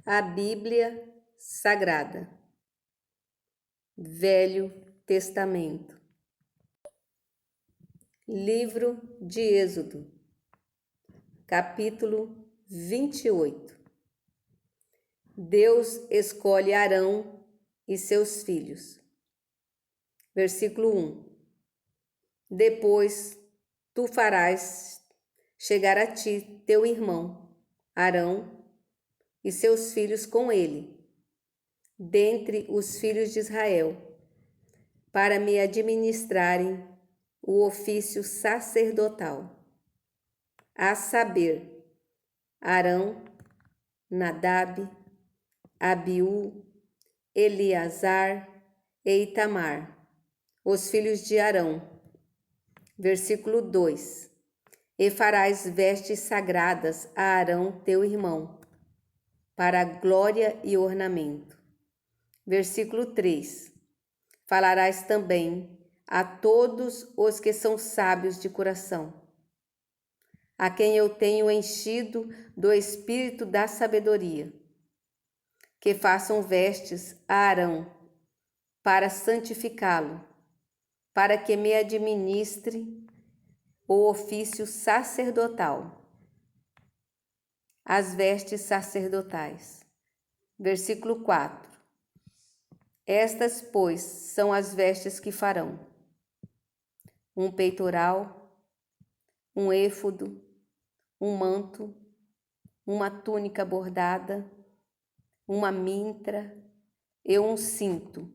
A Bíblia Sagrada, Velho Testamento, Livro de Êxodo, capítulo 28. Deus escolhe Arão e seus filhos. Versículo 1. Depois tu farás chegar a ti teu irmão, Arão, e seus filhos com ele, dentre os filhos de Israel, para me administrarem o ofício sacerdotal, a saber, Arão, Nadab, Abiú, Eleazar e Itamar, os filhos de Arão. Versículo 2. E farás vestes sagradas a Arão teu irmão, para glória e ornamento. Versículo 3. Falarás também a todos os que são sábios de coração, a quem eu tenho enchido do espírito da sabedoria, que façam vestes a Arão, para santificá-lo, para que me administre o ofício sacerdotal, as vestes sacerdotais. Versículo 4. Estas, pois, são as vestes que farão: um peitoral, um éfodo, um manto, uma túnica bordada, uma mintra e um cinto.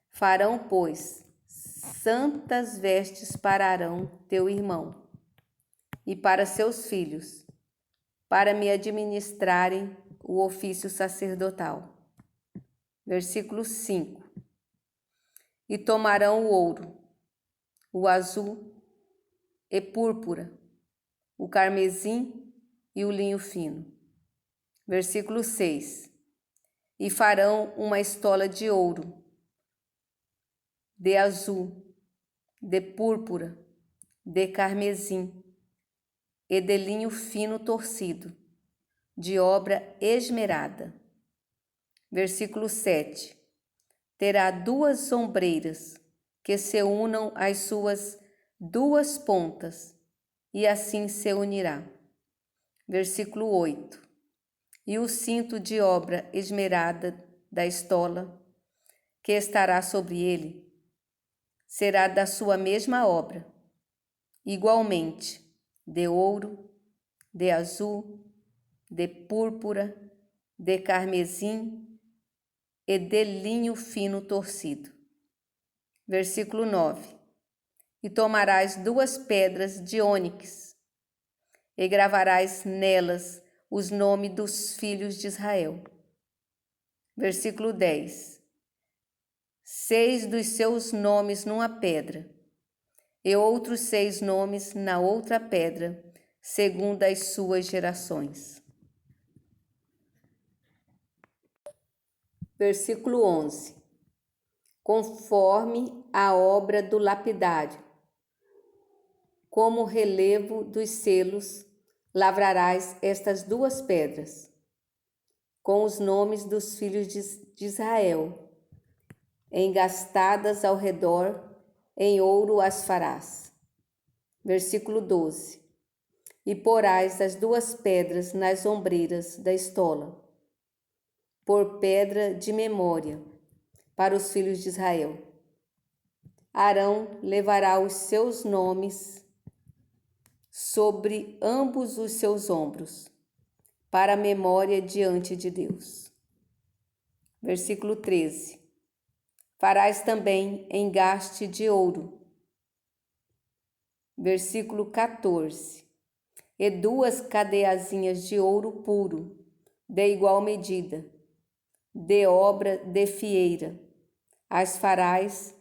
Farão, pois, santas vestes para Arão, teu irmão, e para seus filhos, para me administrarem o ofício sacerdotal. Versículo 5. E tomarão o ouro, o azul e púrpura, o carmesim e o linho fino. Versículo 6. E farão uma estola de ouro, de azul, de púrpura, de carmesim e de linho fino torcido, de obra esmerada. Versículo 7. Terá 2 ombreiras que se unam às suas 2 pontas, e assim se unirá. Versículo 8. E o cinto de obra esmerada da estola, que estará sobre ele, será da sua mesma obra, igualmente de ouro, de azul, de púrpura, de carmesim e de linho fino torcido. Versículo 9. E tomarás 2 pedras de ônix, e gravarás nelas os nomes dos filhos de Israel. Versículo 10. 6 dos seus nomes numa pedra, e outros 6 nomes na outra pedra, segundo as suas gerações. Versículo 11. Conforme a obra do lapidário, como relevo dos selos, lavrarás estas 2 pedras, com os nomes dos filhos de Israel, engastadas ao redor, em ouro as farás. Versículo 12. E porás as 2 pedras nas ombreiras da estola, por pedra de memória, para os filhos de Israel. Arão levará os seus nomes sobre ambos os seus ombros, para a memória diante de Deus. Versículo 13. Farás também engaste de ouro. Versículo 14. E 2 cadeiazinhas de ouro puro, de igual medida, de obra de fieira, as farás,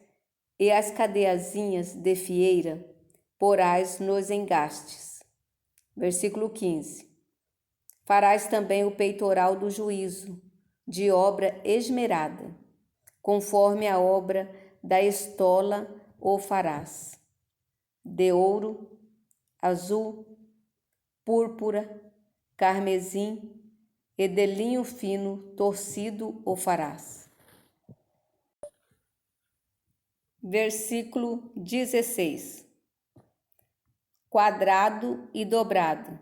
e as cadeiazinhas de fieira porás nos engastes. Versículo 15. Farás também o peitoral do juízo, de obra esmerada, conforme a obra da estola o farás, de ouro, azul, púrpura, carmesim e de linho fino torcido o farás. Versículo 16. Quadrado e dobrado,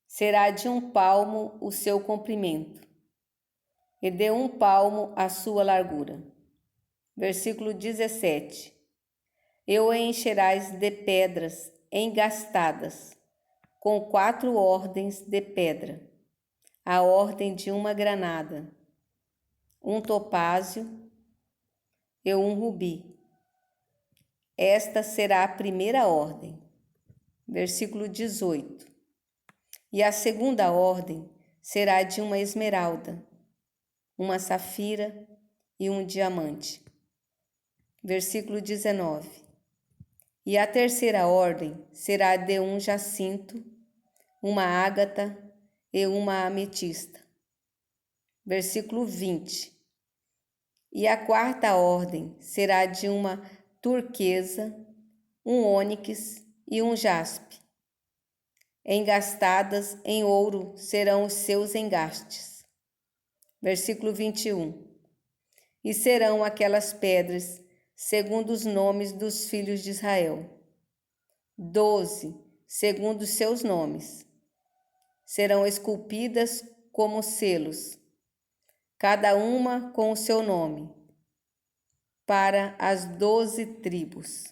será de 1 palmo o seu comprimento, e de 1 palmo a sua largura. Versículo 17. E o encherás de pedras engastadas, com 4 ordens de pedra, a ordem de uma granada, um topázio e um rubi. Esta será a primeira ordem. Versículo 18. E a segunda ordem será de uma esmeralda, uma safira e um diamante. Versículo 19. E a terceira ordem será de um jacinto, uma ágata e uma ametista. Versículo 20. E a quarta ordem será de uma turquesa, um ônix e um jaspe. Engastadas em ouro serão os seus engastes. Versículo 21. E serão aquelas pedras segundo os nomes dos filhos de Israel, 12 segundo os seus nomes. Serão esculpidas como selos, cada uma com o seu nome, para as 12 tribos.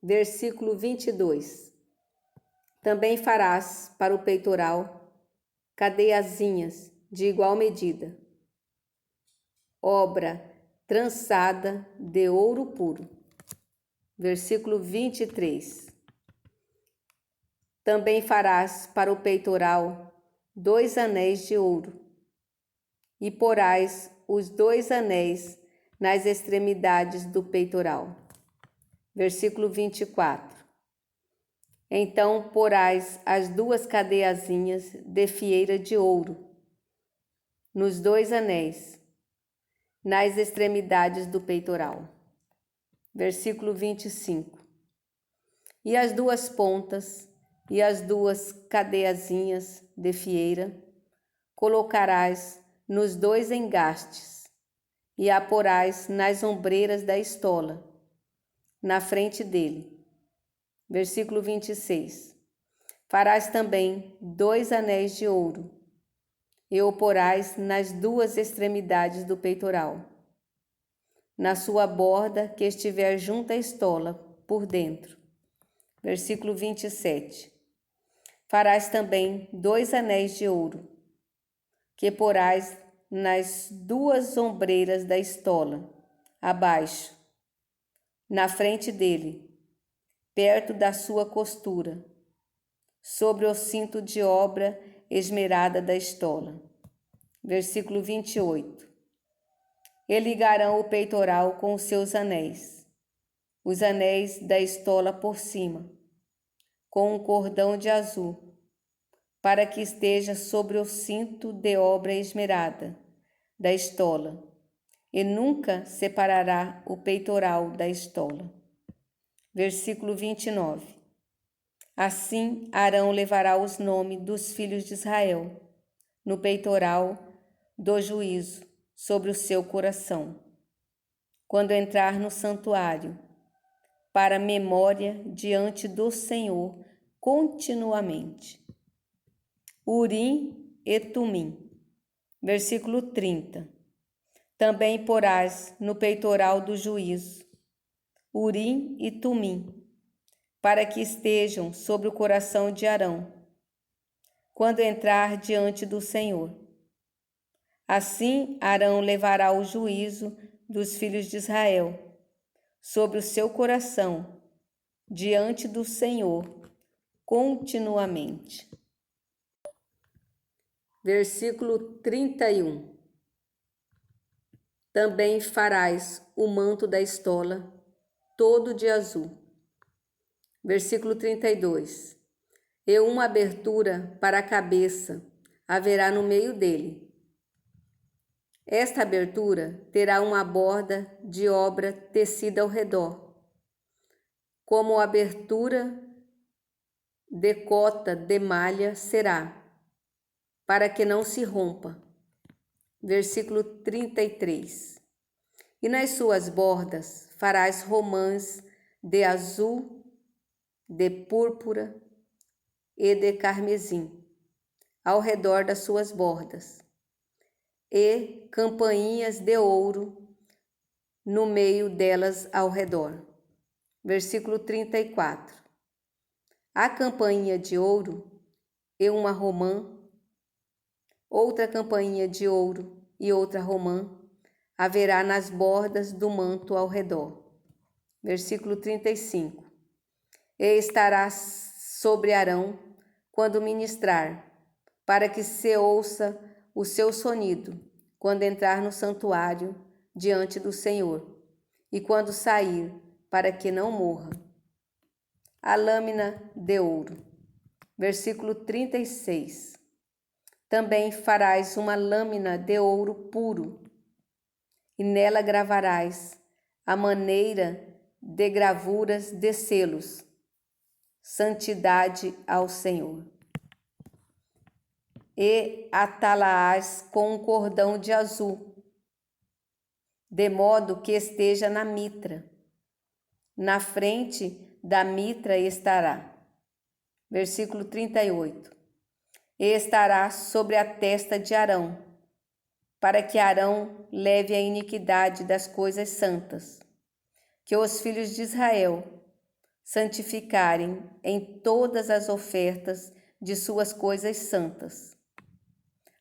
Versículo 22. Também farás para o peitoral cadeiazinhas de igual medida, obra trançada de ouro puro. Versículo 23. Também farás para o peitoral 2 anéis de ouro, e porás os 2 anéis nas extremidades do peitoral. Versículo 24. Então porás as 2 cadeiazinhas de fieira de ouro nos 2 anéis, nas extremidades do peitoral. Versículo 25. E as 2 pontas e as 2 cadeiazinhas de fieira colocarás nos 2 engastes e a porás nas ombreiras da estola, na frente dele. Versículo 26. Farás também 2 anéis de ouro e o porás nas 2 extremidades do peitoral, na sua borda que estiver junto à estola, por dentro. Versículo 27. Farás também 2 anéis de ouro, que porás nas 2 ombreiras da estola, abaixo, na frente dele, perto da sua costura, sobre o cinto de obra esmerada da estola. Versículo 28. E ligarão o peitoral com os seus anéis, os anéis da estola por cima, com um cordão de azul, para que esteja sobre o cinto de obra esmerada da estola, e nunca separará o peitoral da estola. Versículo 29. Assim Arão levará os nomes dos filhos de Israel no peitoral do juízo sobre o seu coração, quando entrar no santuário, para memória diante do Senhor continuamente. Urim e Tumim. Versículo 30. Também porás no peitoral do juízo Urim e Tumim, para que estejam sobre o coração de Arão, quando entrar diante do Senhor. Assim Arão levará o juízo dos filhos de Israel sobre o seu coração diante do Senhor continuamente. Versículo 31. Também farás o manto da estola todo de azul. Versículo 32. E uma abertura para a cabeça haverá no meio dele. Esta abertura terá uma borda de obra tecida ao redor, como a abertura decota de malha será, para que não se rompa. Versículo 33. E nas suas bordas farás romãs de azul, de púrpura e de carmesim, ao redor das suas bordas, e campainhas de ouro no meio delas ao redor. Versículo 34. A campainha de ouro e uma romã, outra campainha de ouro e outra romã, haverá nas bordas do manto ao redor. Versículo 35. E estará sobre Arão quando ministrar, para que se ouça o seu sonido, quando entrar no santuário diante do Senhor, e quando sair, para que não morra. A lâmina de ouro. Versículo 36. Também farás uma lâmina de ouro puro, e nela gravarás a maneira de gravuras de selos, santidade ao Senhor. E atá-la-ás com um cordão de azul, de modo que esteja na mitra. Na frente da mitra estará. Versículo 38. E estará sobre a testa de Arão, para que Arão leve a iniquidade das coisas santas, que os filhos de Israel santificarem em todas as ofertas de suas coisas santas.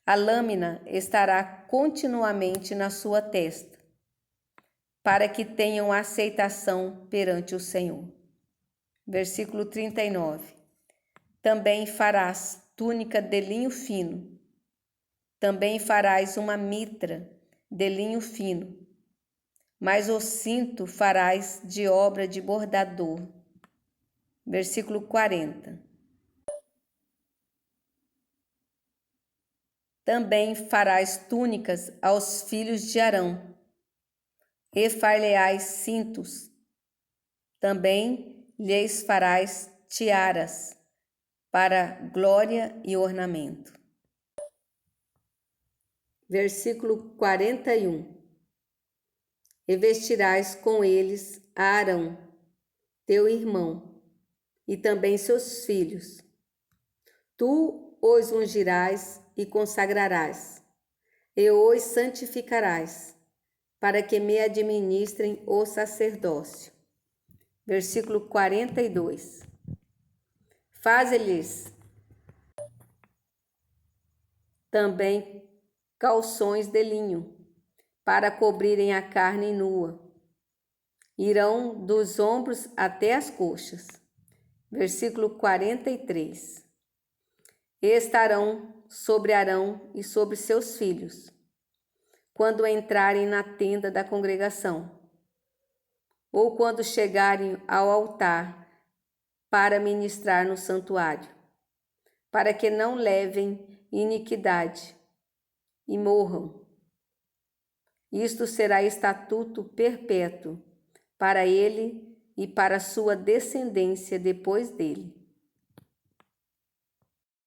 A lâmina estará continuamente na sua testa, para que tenham aceitação perante o Senhor. Versículo 39. Também farás túnica de linho fino. Também farás uma mitra de linho fino, mas o cinto farás de obra de bordador. Versículo 40. Também farás túnicas aos filhos de Arão, e far-lhe-ás cintos. Também lhes farás tiaras, para glória e ornamento. Versículo 41. E vestirás com eles a Arão, teu irmão, e também seus filhos. Tu os ungirás e consagrarás, e os santificarás, para que me administrem o sacerdócio. Versículo 42. Faze-lhes também calções de linho, para cobrirem a carne nua. Irão dos ombros até as coxas. Versículo 43. E estarão sobre Arão e sobre seus filhos, quando entrarem na tenda da congregação, ou quando chegarem ao altar para ministrar no santuário, para que não levem iniquidade e morram. Isto será estatuto perpétuo para ele e para sua descendência depois dele.